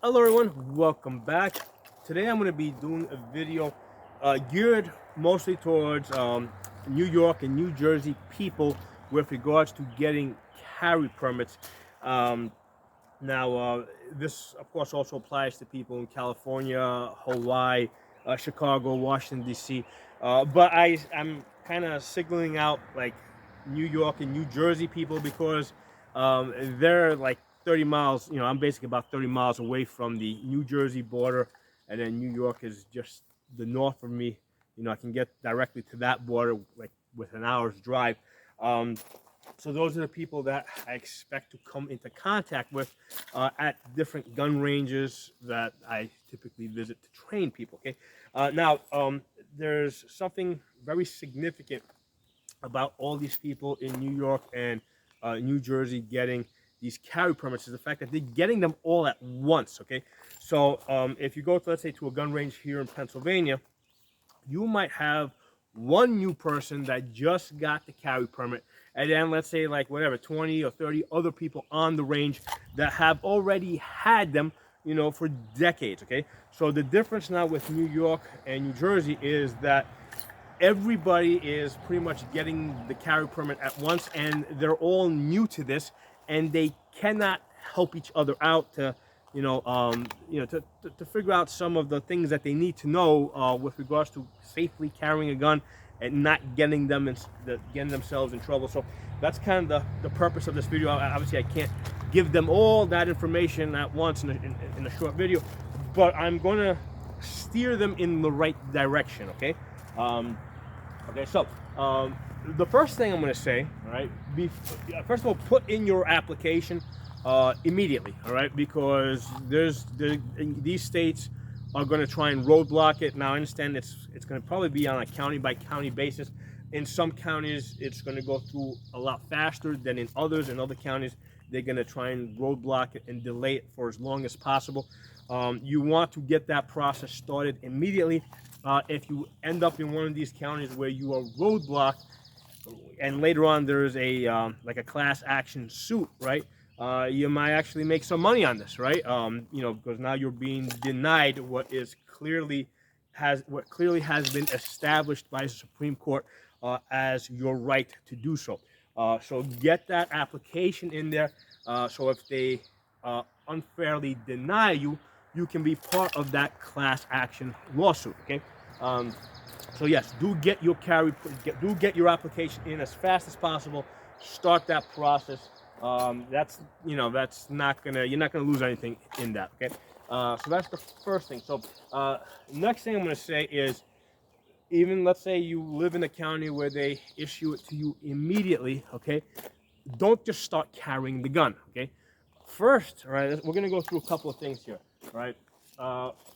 Hello everyone, welcome back. Today I'm going to be doing a video geared mostly towards New York and New Jersey people with regards to getting carry permits. Um, this of course also applies to people in California, Hawaii, Chicago, Washington D.C. But I'm kind of signaling out like New York and New Jersey people because they're like 30 miles. I'm basically about 30 miles away from the New Jersey border, and then New York is just the north of me. I can get directly to that border like with an hour's drive. Um, so those are the people that I expect to come into contact with at different gun ranges that I typically visit to train people. Okay, there's something very significant about all these people in New York and New Jersey getting these carry permits is the fact that they're getting them all at once. Okay, so if you go to, let's say, to a gun range here in Pennsylvania, you might have one new person that just got the carry permit, and then let's say like whatever 20 or 30 other people on the range that have already had them for decades. Okay, so the difference now with New York and New Jersey is that everybody is pretty much getting the carry permit at once, and they're all new to this, and they cannot help each other out to to figure out some of the things that they need to know with regards to safely carrying a gun and not getting themselves in trouble. So that's kind of the purpose of this video. Obviously, I can't give them all that information at once in a short video, but I'm going to steer them in the right direction. Okay. The first thing I'm going to say, all right, first of all, put in your application immediately, all right, because these states are going to try and roadblock it. Now, I understand it's going to probably be on a county by county basis. In some counties, it's going to go through a lot faster than in others. In other counties, they're going to try and roadblock it and delay it for as long as possible. You want to get that process started immediately. If you end up in one of these counties where you are roadblocked, and later on there's a like a class action suit, right? You might actually make some money on this, right? Because now you're being denied what clearly has been established by the Supreme Court as your right to do so. So get that application in there. So if they unfairly deny you, you can be part of that class action lawsuit. Okay. So yes, do get your application in as fast as possible. Start that process. That's not gonna you're not gonna lose anything in that. Okay. So that's the first thing. So next thing I'm gonna say is, even let's say you live in a county where they issue it to you immediately. Okay. Don't just start carrying the gun. Okay. First, all right, we're gonna go through a couple of things here. Right.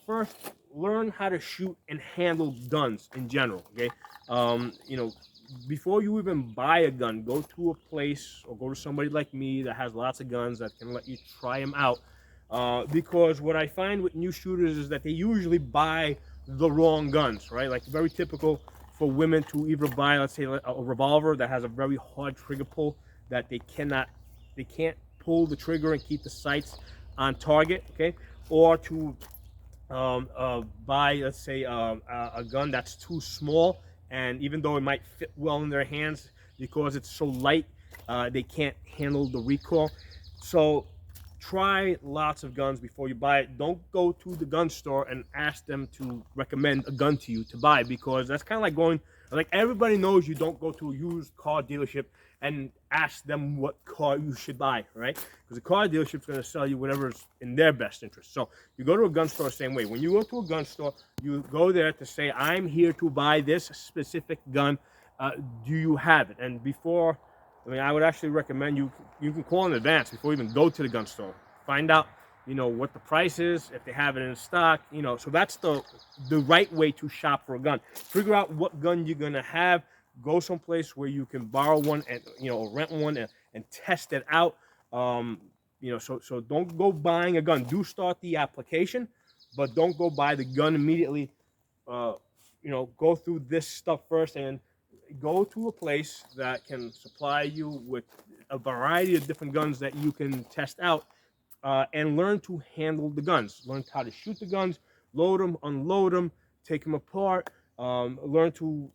First, learn how to shoot and handle guns in general. Okay. Before you even buy a gun, go to a place or go to somebody like me that has lots of guns that can let you try them out. Because what I find with new shooters is that they usually buy the wrong guns, right? Like very typical for women to either buy, let's say, a revolver that has a very hard trigger pull that they can't pull the trigger and keep the sights on target, okay? Or to buy, let's say, a gun that's too small, and even though it might fit well in their hands, because it's so light, they can't handle the recoil. So try lots of guns before you buy it. Don't go to the gun store and ask them to recommend a gun to you to buy, because that's kind of like everybody knows you don't go to a used car dealership and ask them what car you should buy, right? Because the car dealership's going to sell you whatever's in their best interest. So you go to a gun store the same way. When you go to a gun store, you go there to say, I'm here to buy this specific gun. Do you have it? And I would actually recommend you can call in advance before you even go to the gun store. Find out, what the price is, if they have it in stock, so that's the right way to shop for a gun. Figure out what gun you're going to have. Go someplace where you can borrow one and, or rent one and test it out. So don't go buying a gun. Do start the application, but don't go buy the gun immediately. Go through this stuff first and go to a place that can supply you with a variety of different guns that you can test out. and learn to handle the guns. Learn how to shoot the guns, load them, unload them, take them apart. Learn to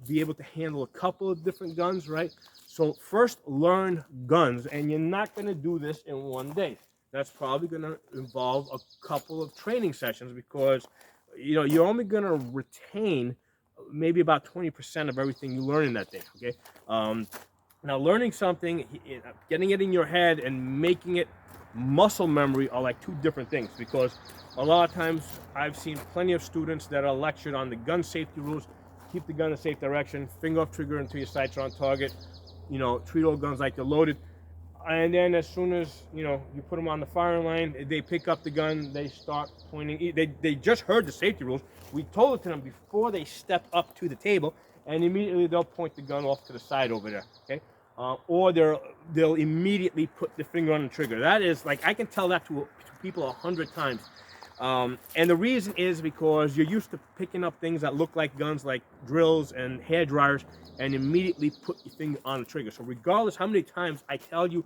be able to handle a couple of different guns, right? So first learn guns, and you're not going to do this in one day. That's probably going to involve a couple of training sessions, because you're only going to retain maybe about 20% of everything you learn in that day. Okay. Now, learning something, getting it in your head, and making it muscle memory are like two different things, because a lot of times I've seen plenty of students that are lectured on the gun safety rules: keep the gun in a safe direction, finger off trigger until your sights are on target, treat all guns like they're loaded. And then as soon as you put them on the firing line, they pick up the gun, they start pointing. They just heard the safety rules. We told it to them before they step up to the table, and immediately they'll point the gun off to the side over there. Okay. Or they'll immediately put the finger on the trigger. That is, like, I can tell that to people 100 times. And the reason is because you're used to picking up things that look like guns, like drills and hair dryers, and immediately put your finger on the trigger. So regardless how many times I tell you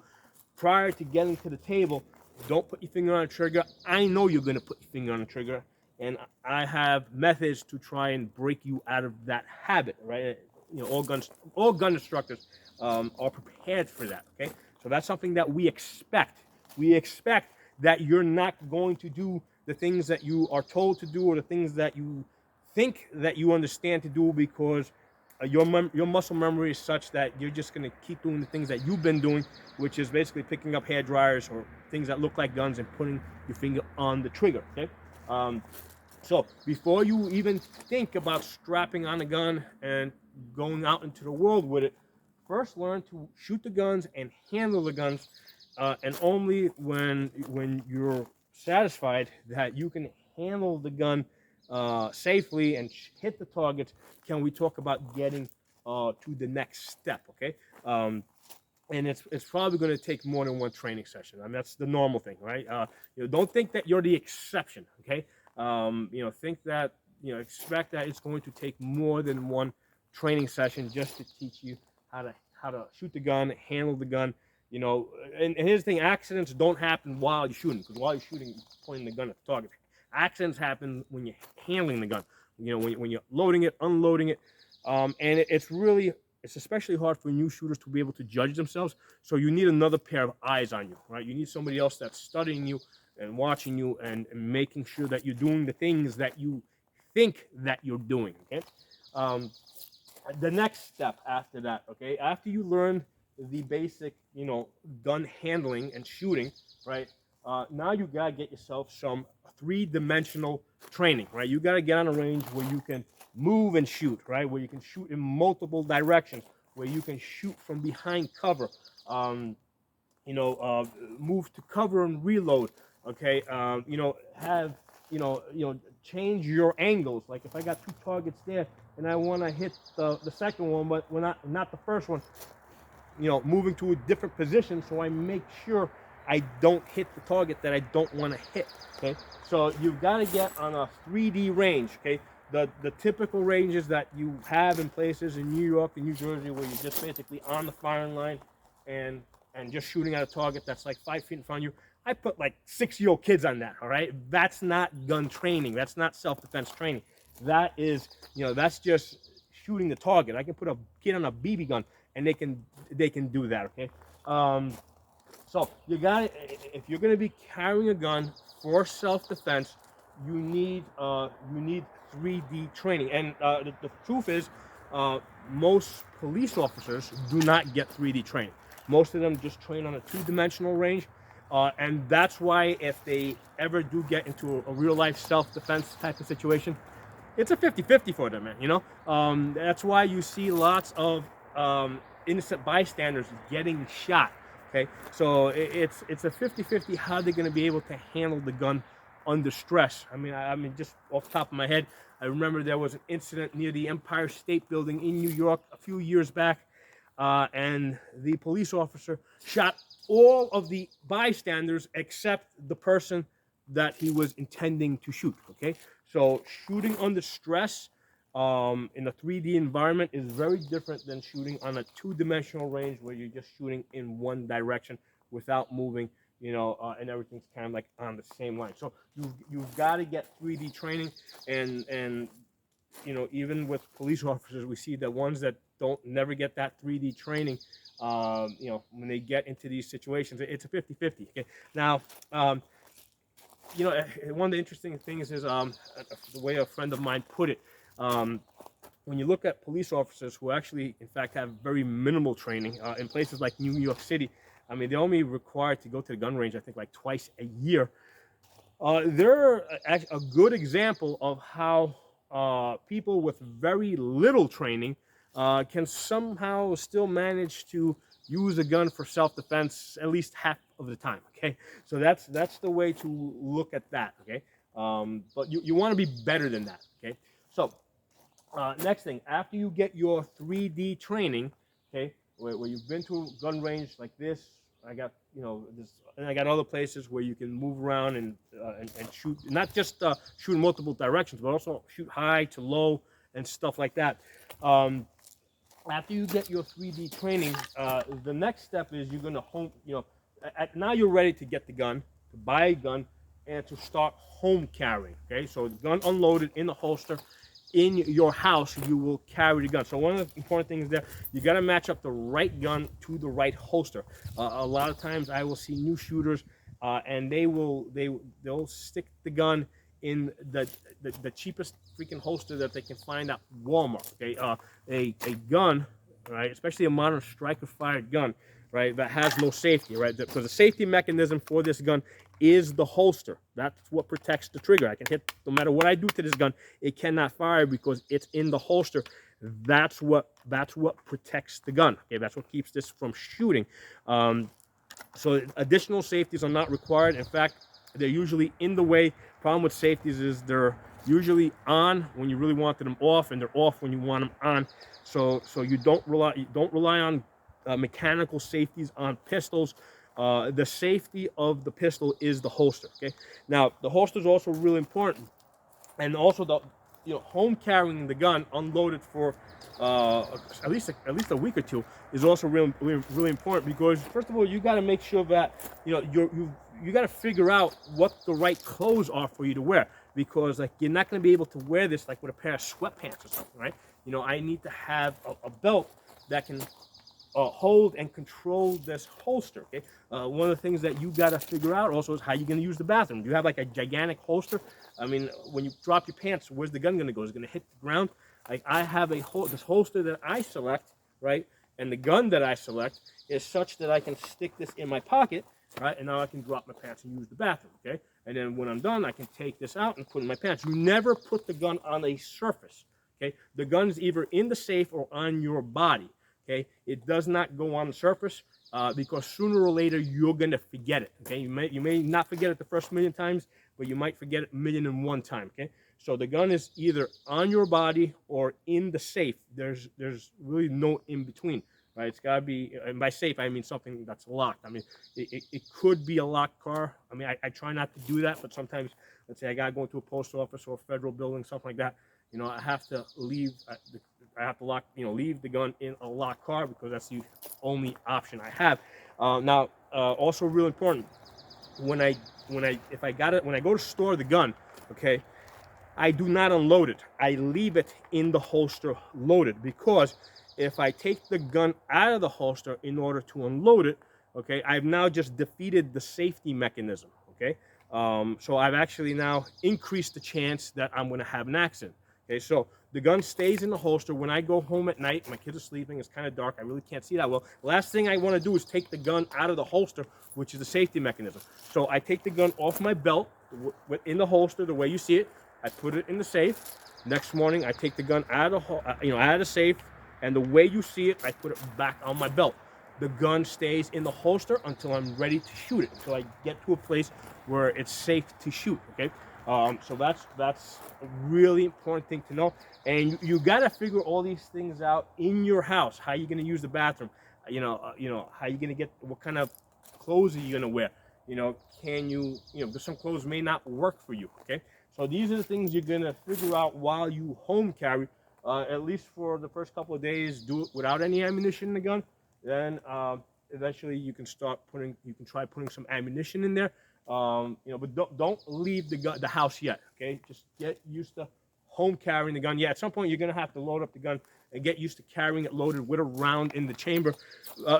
prior to getting to the table, don't put your finger on the trigger, I know you're going to put your finger on the trigger, and I have methods to try and break you out of that habit, right? All gun instructors are prepared for that. Okay, so that's something that we expect. We expect that you're not going to do the things that you are told to do, or the things that you think that you understand to do, because your muscle memory is such that you're just going to keep doing the things that you've been doing, which is basically picking up hair dryers or things that look like guns and putting your finger on the trigger. Okay. So before you even think about strapping on a gun and going out into the world with it, first learn to shoot the guns and handle the guns, and only when you're satisfied that you can handle the gun safely and hit the targets can we talk about getting to the next step. Okay. And it's probably going to take more than one training session. I mean, that's the normal thing, right? Don't think that you're the exception. Okay. Think that, expect that it's going to take more than one training session just to teach you how to shoot the gun, handle the gun. And here's the thing: accidents don't happen while you're shooting, because while you're shooting, you're pointing the gun at the target. Accidents happen when you're handling the gun. When you're loading it, unloading it, and it's especially hard for new shooters to be able to judge themselves. So you need another pair of eyes on you, right? You need somebody else that's studying you and watching you and making sure that you're doing the things that you think that you're doing. Okay. The next step after that, okay, after you learn the basic, gun handling and shooting, right? Now you gotta get yourself some three-dimensional training, right? You gotta get on a range where you can move and shoot, right? Where you can shoot in multiple directions, where you can shoot from behind cover, move to cover and reload, okay? Change your angles. Like if I got two targets there and I want to hit the second one, but not the first one, moving to a different position so I make sure I don't hit the target that I don't want to hit. Okay, so you've got to get on a 3D range. Okay, the typical ranges that you have in places in New York and New Jersey, where you're just basically on the firing line and just shooting at a target that's like 5 feet in front of you. I put like 6-year-old kids on that. All right, that's not gun training. That's not self-defense training. That is, that's just shooting the target. I can put a kid on a BB gun and they can do that. Okay. So you got, if you're going to be carrying a gun for self-defense, you need 3D training. And the truth is, most police officers do not get 3D training. Most of them just train on a 2-dimensional range, and that's why if they ever do get into a real-life self-defense type of situation, it's a 50-50 for them, man. That's why you see lots of innocent bystanders getting shot. Okay, so it's a 50-50 how they're going to be able to handle the gun under stress. I mean, just off the top of my head, I remember there was an incident near the Empire State Building in New York a few years back, and the police officer shot all of the bystanders except the person that he was intending to shoot. Okay, so shooting under stress in a 3D environment is very different than shooting on a 2-dimensional range where you're just shooting in one direction without moving and everything's kind of like on the same line. So you've got to get 3D training, and even with police officers, we see that ones that don't never get that 3D training, when they get into these situations, it's a 50-50. Okay, now, one of the interesting things is the way a friend of mine put it. When you look at police officers who actually, in fact, have very minimal training in places like New York City, I mean, they're only required to go to the gun range, I think, like twice a year. They're a good example of how people with very little training can somehow still manage to use a gun for self-defense at least half of the time. Okay, so that's the way to look at that. Okay, but you want to be better than that. Okay, so next thing, after you get your 3D training, okay, where you've been to a gun range like this, I got this, and I got other places where you can move around and shoot, not just shoot in multiple directions, but also shoot high to low and stuff like that. After you get your 3D training, the next step is you're gonna now you're ready to get the gun, to buy a gun, and to start home carrying. Okay, so the gun unloaded in the holster in your house, you will carry the gun. So one of the important things there, you got to match up the right gun to the right holster. A lot of times I will see new shooters and they'll stick the gun in the cheapest freaking holster that they can find at Walmart. Okay, a gun, right, especially a modern striker fired gun, right, that has no safety, right, because the safety mechanism for this gun is the holster. That's what protects the trigger. I can hit, no matter what I do to this gun, it cannot fire because it's in the holster. That's what protects the gun. Okay, that's what keeps this from shooting. So additional safeties are not required. In fact, they're usually in the way. Problem with safeties is they're usually on when you really wanted them off, and they're off when you want them on. So you don't rely on mechanical safeties on pistols. The safety of the pistol is the holster. Okay, now the holster is also really important, and also the home carrying the gun unloaded for at least a week or two is also really important, because first of all, you got to make sure that you got to figure out what the right clothes are for you to wear, because like you're not going to be able to wear this like with a pair of sweatpants or something, right? I need to have a belt that can hold and control this holster. Okay, one of the things that you got to figure out also is how you're going to use the bathroom. Do you have like a gigantic holster? I mean, when you drop your pants, where's the gun going to go? Is it going to hit the ground? Like I have this holster that I select, right, and the gun that I select is such that I can stick this in my pocket, right, and now I can drop my pants and use the bathroom. Okay, and then when I'm done, I can take this out and put it in my pants. You never put the gun on a surface. Okay, the gun's either in the safe or on your body. Okay, it does not go on the surface because sooner or later you're gonna forget it. Okay, you may not forget it the first million times, but you might forget it 1,000,001 time. Okay, so the gun is either on your body or in the safe. There's really no in between, right? It's gotta be, and by safe I mean something that's locked. I mean it could be a locked car. I mean I try not to do that, but sometimes, let's say I gotta go into a post office or a federal building, something like that. I have to leave. I have to leave the gun in a locked car because that's the only option I have. Now, also real important, when I go to store the gun, okay, I do not unload it. I leave it in the holster loaded, because if I take the gun out of the holster in order to unload it, okay, I've now just defeated the safety mechanism. Okay, so I've actually now increased the chance that I'm going to have an accident. Okay, so the gun stays in the holster. When I go home at night, my kids are sleeping, it's kind of dark, I really can't see that well. Last thing I want to do is take the gun out of the holster, which is the safety mechanism. So I take the gun off my belt, in the holster, the way you see it. I put it in the safe. Next morning, I take the gun out of the safe, and the way you see it, I put it back on my belt. The gun stays in the holster until I'm ready to shoot it, until I get to a place where it's safe to shoot. Okay. So that's a really important thing to know, and you got to figure all these things out in your house. How you going to use the bathroom? How you going to get, what kind of clothes are you going to wear? Can you because some clothes may not work for you. Okay, so these are the things you're going to figure out while you home carry. At least for the first couple of days, do it without any ammunition in the gun. Then eventually you can try putting some ammunition in there. But don't leave the house yet. Okay, just get used to home carrying the gun. Yeah, at some point you're gonna have to load up the gun and get used to carrying it loaded with a round in the chamber,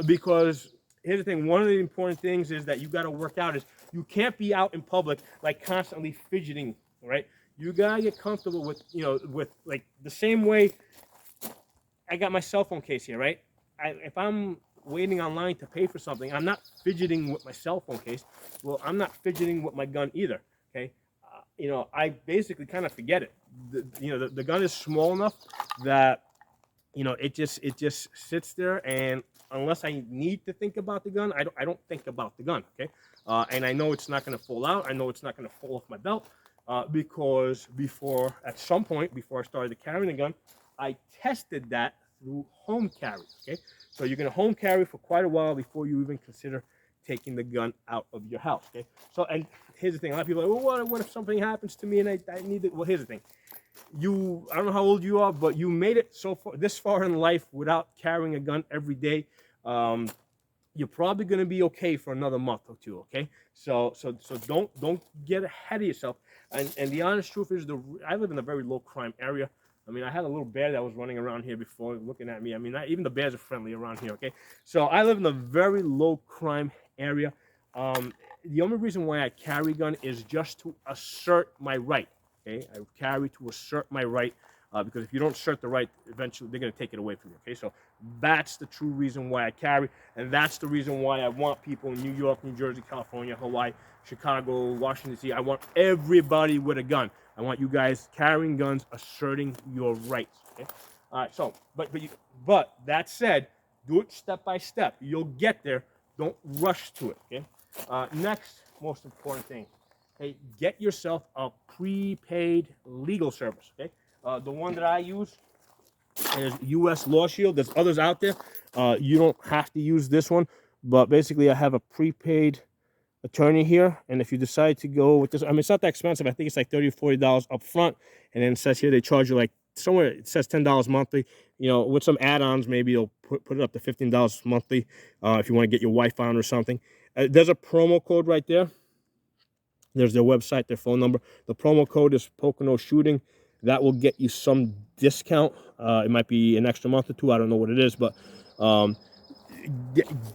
because here's the thing. One of the important things is that you got to work out is you can't be out in public like constantly fidgeting. Right? You gotta get comfortable with with like the same way. I got my cell phone case here, right? If I'm waiting online to pay for something, I'm not fidgeting with my cell phone case. Well, I'm not fidgeting with my gun either. Okay, I basically kind of forget it. The gun is small enough that it just sits there, and unless I need to think about the gun, I don't think about the gun. Okay, and I know it's not going to fall out. I know it's not going to fall off my belt, because at some point before I started carrying the gun, I tested that through home carry. Okay, so you're going to home carry for quite a while before you even consider taking the gun out of your house. Okay, so and here's the thing: a lot of people are like, well, what if something happens to me and I need it? Well, here's the thing: I don't know how old you are, but you made it this far in life without carrying a gun every day. You're probably going to be okay for another month or two. Okay, so don't get ahead of yourself. And the honest truth is, I live in a very low crime area. I mean, I had a little bear that was running around here before, looking at me. I mean, even the bears are friendly around here. Okay, so I live in a very low crime area. The only reason why I carry a gun is just to assert my right. Okay, I carry to assert my right, because if you don't assert the right, eventually they're going to take it away from you. Okay, so that's the true reason why I carry, and that's the reason why I want people in New York, New Jersey, California, Hawaii, Chicago, Washington D.C. I want everybody with a gun. I want you guys carrying guns, asserting your rights. Okay, all right. So, but that said, do it step by step. You'll get there. Don't rush to it. Okay. Next, most important thing. Okay, get yourself a prepaid legal service. Okay, the one that I use is U.S. Lawshield. There's others out there. You don't have to use this one, but basically, I have a prepaid attorney here, and if you decide to go with this, I mean, it's not that expensive. I think it's like $30 or $40 up front, and then it says here they charge you like somewhere. It says $10 monthly. With some add-ons, maybe you'll put it up to $15 monthly if you want to get your wife on or something. There's a promo code right there. There's their website, their phone number. The promo code is Pocono Shooting. That will get you some discount. It might be an extra month or two. I don't know what it is, but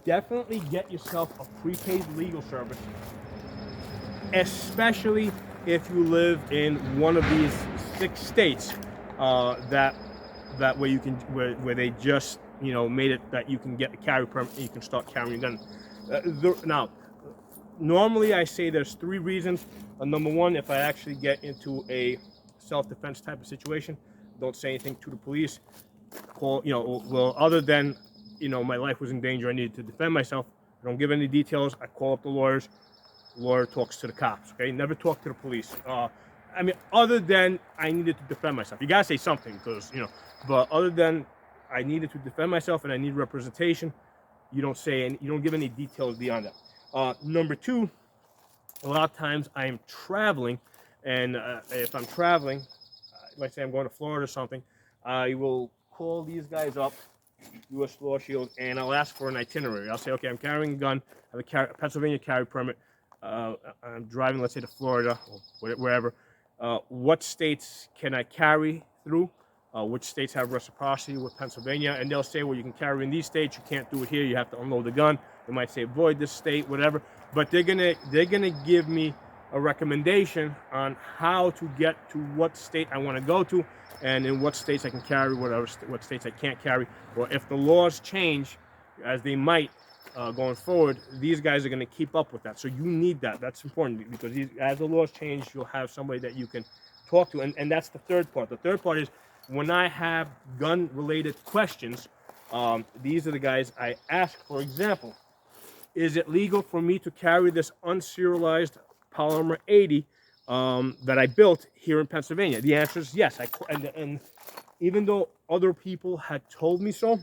definitely get yourself a prepaid legal service, especially if you live in one of these 6 states that where you can where they just made it that you can get a carry permit and you can start carrying a gun. Now, normally I say there's 3 reasons. Number 1, if I actually get into a self-defense type of situation, don't say anything to the police. Call, well, other than, my life was in danger, I needed to defend myself. I don't give any details. I call up the lawyers. The lawyer talks to the cops. Okay, never talk to the police. I mean, other than I needed to defend myself. You gotta say something because But other than I needed to defend myself and I need representation, you don't say and you don't give any details beyond that. Number 2, a lot of times I am traveling, and if I'm traveling, let's say I'm going to Florida or something, I will call these guys up, U.S. Lawshield, and I'll ask for an itinerary. I'll say, okay, I'm carrying a gun, I have a Pennsylvania carry permit, I'm driving, let's say, to Florida or wherever. What states can I carry through? Which states have reciprocity with Pennsylvania? And they'll say, well, you can carry in these states, you can't do it here, you have to unload the gun. They might say avoid this state, whatever. But they're gonna give me a recommendation on how to get to what state I want to go to, and in what states I can carry, what states I can't carry. Or if the laws change, as they might going forward, these guys are going to keep up with that. So you need that. That's important, because as the laws change, you'll have somebody that you can talk to. And that's the third part. The third part is when I have gun-related questions, these are the guys I ask. For example, is it legal for me to carry this unserialized Polymer 80 that I built here in Pennsylvania? The answer is yes. And even though other people had told me so,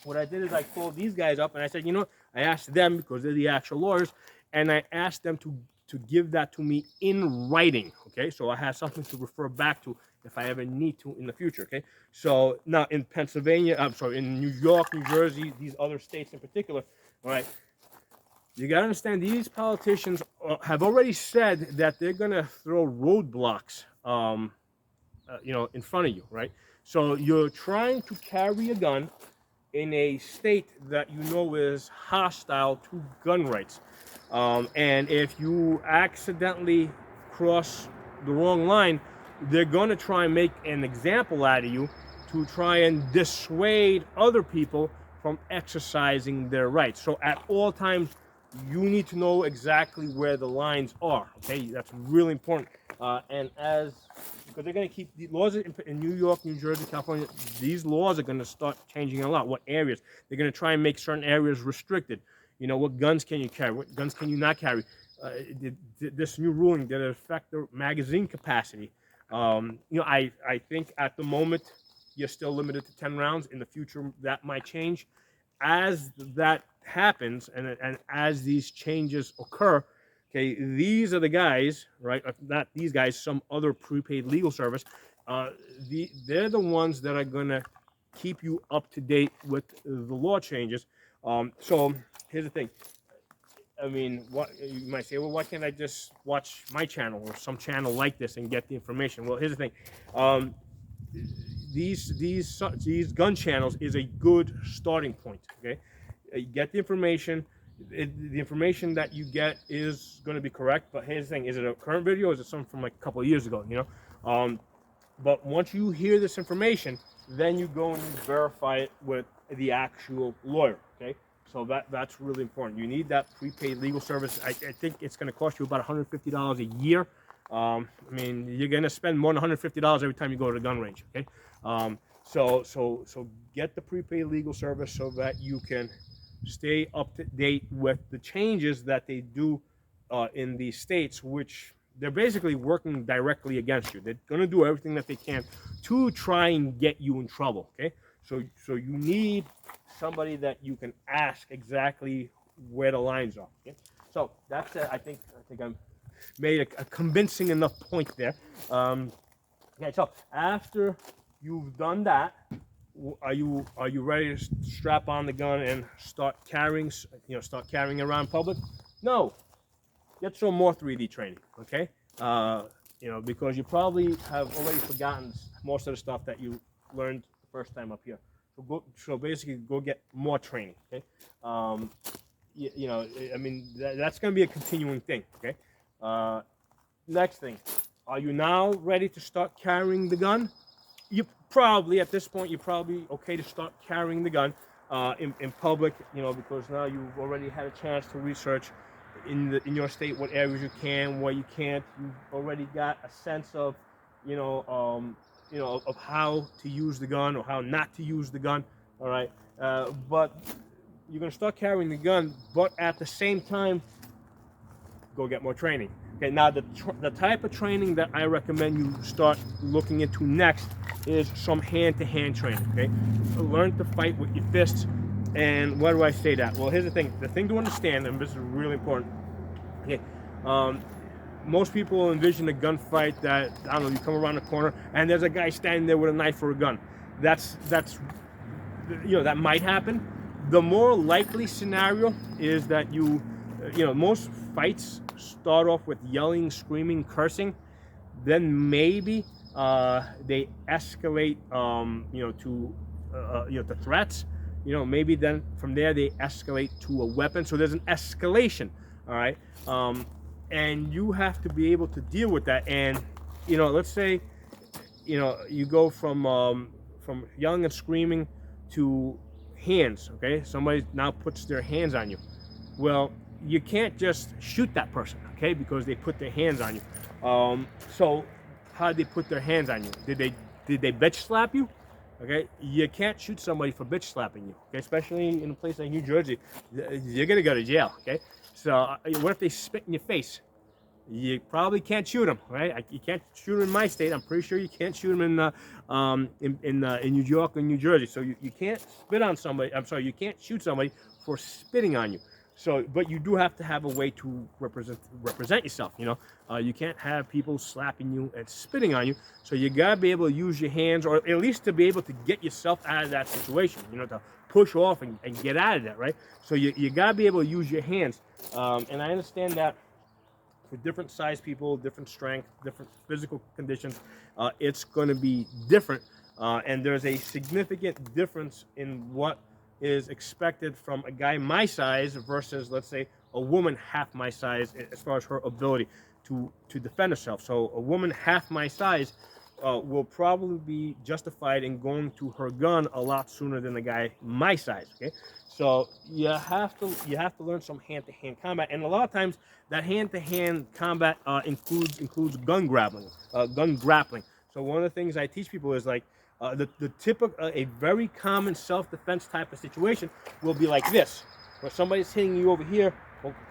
what I did is I called these guys up and I said, I asked them, because they're the actual lawyers, and I asked them to give that to me in writing. Okay, so I have something to refer back to if I ever need to in the future. Okay, so now in Pennsylvania, in New York, New Jersey, these other states in particular, All right. You got to understand these politicians have already said that they're going to throw roadblocks, in front of you, right? So you're trying to carry a gun in a state that you know is hostile to gun rights. And if you accidentally cross the wrong line, they're going to try and make an example out of you to try and dissuade other people from exercising their rights. So at all times, you need to know exactly where the lines are. Okay, that's really important. Because they're going to keep the laws in New York, New Jersey, California. These laws are going to start changing a lot. What areas? They're going to try and make certain areas restricted. You know, what guns can you carry? What guns can you not carry? This new ruling that affect the magazine capacity. I think at the moment you're still limited to 10 rounds. In the future, that might change. As that happens, and as these changes occur, okay, these are the guys, right? Not these guys, some other prepaid legal service. They're the ones that are gonna keep you up to date with the law changes. So here's the thing. I mean, what you might say, well, why can't I just watch my channel or some channel like this and get the information? Well, here's the thing. These gun channels is a good starting point. Okay, you get the information. The information that you get is going to be correct. But here's the thing: is it a current video, or is it something from like a couple of years ago? You know. But once you hear this information, then you go and you verify it with the actual lawyer. Okay. So that's really important. You need that prepaid legal service. I think it's going to cost you about $150 a year. I mean, you're going to spend more than $150 every time you go to the gun range. Okay. So get the prepaid legal service so that you can stay up to date with the changes that they do in these states, which they're basically working directly against you. They're going to do everything that they can to try and get you in trouble. Okay. So you need somebody that you can ask exactly where the lines are. Okay? So that's I think I'm made a convincing enough point there. Okay, so after you've done that, are you ready to strap on the gun and start carrying? Start carrying around public? No, get some more 3D training. Okay, because you probably have already forgotten most of the stuff that you learned the first time up here. So basically, go get more training. Okay, I mean that's going to be a continuing thing. Okay. Next thing, are you now ready to start carrying the gun? You probably, at this point, you're probably okay to start carrying the gun in public, because now you've already had a chance to research in your state what areas you can, where you can't. You've already got a sense of, of how to use the gun or how not to use the gun. All right, but you're gonna start carrying the gun, but at the same time, go get more training. Okay, now the type of training that I recommend you start looking into next is some hand-to-hand training. Okay, so learn to fight with your fists. And why do I say that? Well, here's the thing. The thing to understand, and this is really important. Okay, most people envision a gunfight that, I don't know, you come around the corner and there's a guy standing there with a knife or a gun. That's that might happen. The more likely scenario is that most fights start off with yelling, screaming, cursing. Then maybe they escalate, to threats. Maybe then from there they escalate to a weapon. So there's an escalation. All right. And you have to be able to deal with that. And let's say you go from yelling and screaming to hands. Okay, somebody now puts their hands on you. Well, you can't just shoot that person, okay, because they put their hands on you. So how did they put their hands on you? Did they bitch slap you? Okay, you can't shoot somebody for bitch slapping you. Okay, especially in a place like New Jersey, you're gonna go to jail. Okay, so what if they spit in your face? You probably can't shoot them, right? You can't shoot them in my state. I'm pretty sure you can't shoot them in New York or New Jersey. So you can't spit on somebody. I'm sorry, you can't shoot somebody for spitting on you. So, but you do have to have a way to represent yourself. You can't have people slapping you and spitting on you. So you gotta be able to use your hands, or at least to be able to get yourself out of that situation. To push off and get out of that, right? So you got to be able to use your hands. And I understand that for different size people, different strength, different physical conditions, it's going to be different. And there's a significant difference in what is expected from a guy my size versus, let's say, a woman half my size as far as her ability to defend herself. So a woman half my size will probably be justified in going to her gun a lot sooner than a guy my size. Okay, so you have to learn some hand-to-hand combat, and a lot of times that hand-to-hand combat includes gun grappling. So one of the things I teach people is like the typical a very common self-defense type of situation will be like this, where somebody's hitting you over here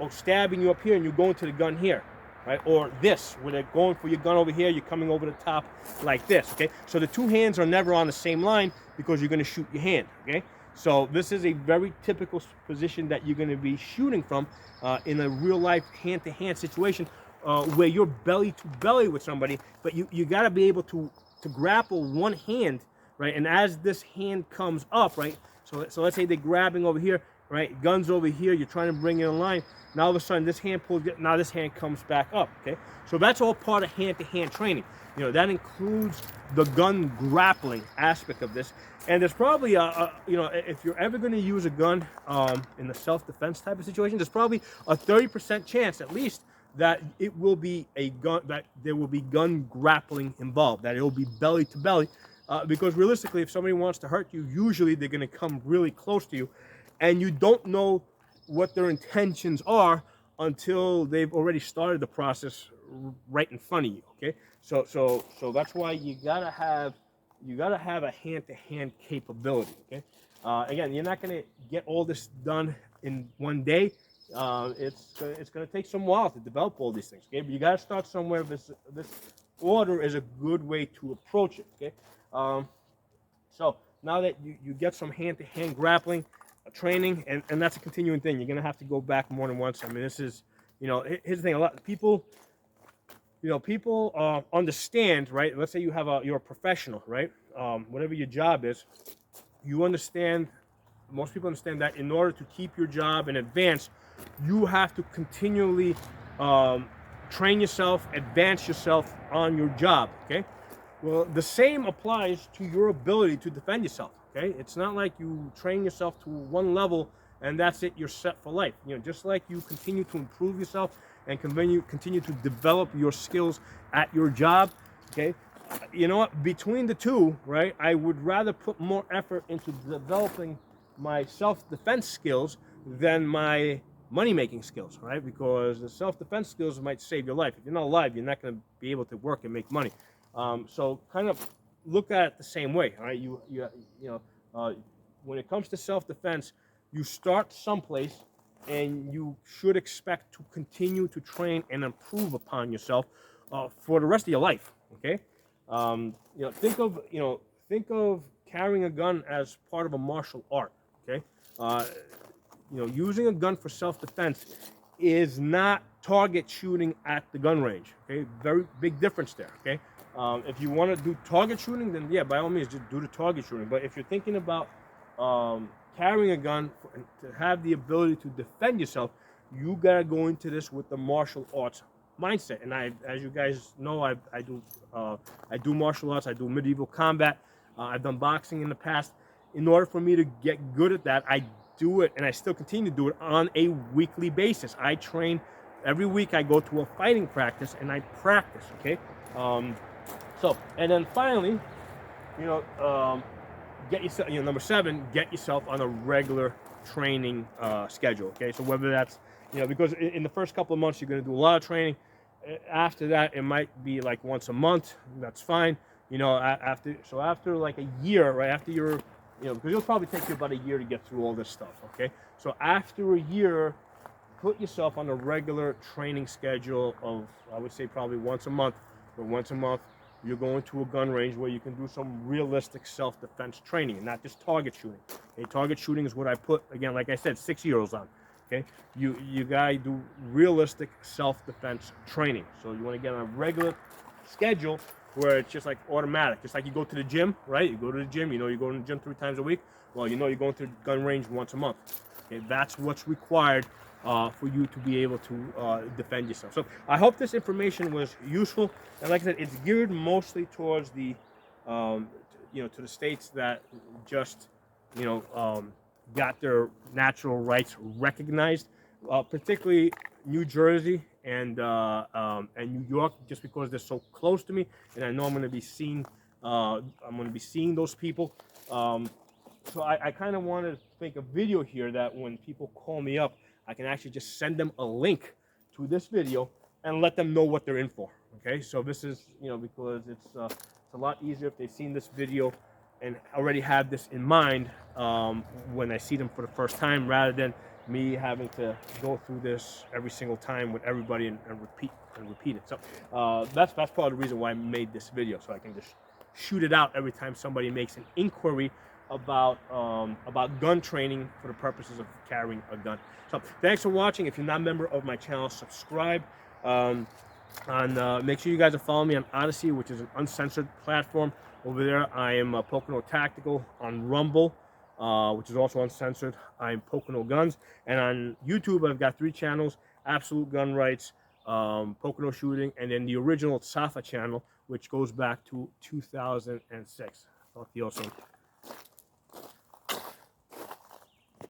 or stabbing you up here, and you're going to the gun here. Right? Or this, where they're going for your gun over here, you're coming over the top like this, okay? So the two hands are never on the same line because you're going to shoot your hand, okay? So this is a very typical position that you're going to be shooting from in a real-life hand-to-hand situation where you're belly-to-belly with somebody, but you got to be able to grapple one hand, right? And as this hand comes up, right? So let's say they're grabbing over here, right? Guns over here, you're trying to bring it in line. Now all of a sudden this hand pulls, now this hand comes back up, okay? So that's all part of hand-to-hand training. You know, that includes the gun grappling aspect of this. And there's probably, you know, if you're ever going to use a gun in the self-defense type of situation, there's probably a 30% chance at least that it will be a gun, that there will be gun grappling involved, that it will be belly to belly. Because realistically, if somebody wants to hurt you, usually they're going to come really close to you, and you don't know what their intentions are until they've already started the process right in front of you. Okay, so that's why you gotta have a hand-to-hand capability. Okay, again, you're not gonna get all this done in one day. It's gonna take some while to develop all these things. Okay, but you gotta start somewhere. This order is a good way to approach it. Okay, so now that you get some hand-to-hand grappling training, and that's a continuing thing. You're gonna have to go back more than once. I mean, this is, you know, here's the thing. A lot of people, you know, people understand, right? Let's say you're a professional, right? Whatever your job is, you understand. Most people understand that in order to keep your job and advance, you have to continually train yourself, advance yourself on your job. Okay. Well, the same applies to your ability to defend yourself. Okay, it's not like you train yourself to one level and that's it, you're set for life. You know, just like you continue to improve yourself and continue to develop your skills at your job. Okay, you know what? Between the two, right? I would rather put more effort into developing my self-defense skills than my money-making skills, right? Because the self-defense skills might save your life. If you're not alive, you're not going to be able to work and make money. So kind of look at it the same way, all right? You know, when it comes to self-defense, you start someplace, and you should expect to continue to train and improve upon yourself for the rest of your life. Okay, you know, think of carrying a gun as part of a martial art. Okay, you know, using a gun for self-defense is not target shooting at the gun range. Okay, very big difference there. Okay. If you want to do target shooting, then yeah, by all means, just do the target shooting. But if you're thinking about carrying a gun to have the ability to defend yourself, you gotta go into this with the martial arts mindset. And as you guys know, I do martial arts. I do medieval combat. I've done boxing in the past. In order for me to get good at that, I do it, and I still continue to do it on a weekly basis. I train every week. I go to a fighting practice and I practice. Okay. So, and then finally, you know, get yourself, you know, number 7, get yourself on a regular training schedule. Okay, so whether that's, you know, because in the first couple of months you're going to do a lot of training. After that, it might be like once a month. That's fine. You know, after like a year, right after you're, you know, because it'll probably take you about a year to get through all this stuff. Okay, so after a year, put yourself on a regular training schedule of, I would say, probably once a month. But once a month, you're going to a gun range where you can do some realistic self-defense training and not just target shooting. Okay, target shooting is what I put, again, like I said, 6-year-olds on. Okay, you gotta do realistic self-defense training. So you want to get on a regular schedule where it's just like automatic, just like you go to the gym, right? You go to the gym, you know, you go to the gym 3 times a week. Well, you know you're going to the gun range once a month. Okay, that's what's required for you to be able to defend yourself. So I hope this information was useful. And like I said, it's geared mostly towards the, to the states that just, got their natural rights recognized, particularly New Jersey and New York, just because they're so close to me, and I know I'm going to be seeing those people. So I kind of wanted to make a video here that when people call me up, I can actually just send them a link to this video and let them know what they're in for. Okay, so this is, because it's a lot easier if they've seen this video and already have this in mind when I see them for the first time, rather than me having to go through this every single time with everybody and repeat it. So that's part of the reason why I made this video, so I can just shoot it out every time somebody makes an inquiry about gun training for the purposes of carrying a gun. So thanks for watching. If you're not a member of my channel, subscribe. Make sure you guys are following me on Odyssey, which is an uncensored platform. Over there, I am Pocono Tactical. On Rumble, which is also uncensored, I'm Pocono Guns. And on YouTube, I've got 3 channels: Absolute Gun Rights, Pocono Shooting, and then the original Safa channel, which goes back to 2006. Talk to you all soon.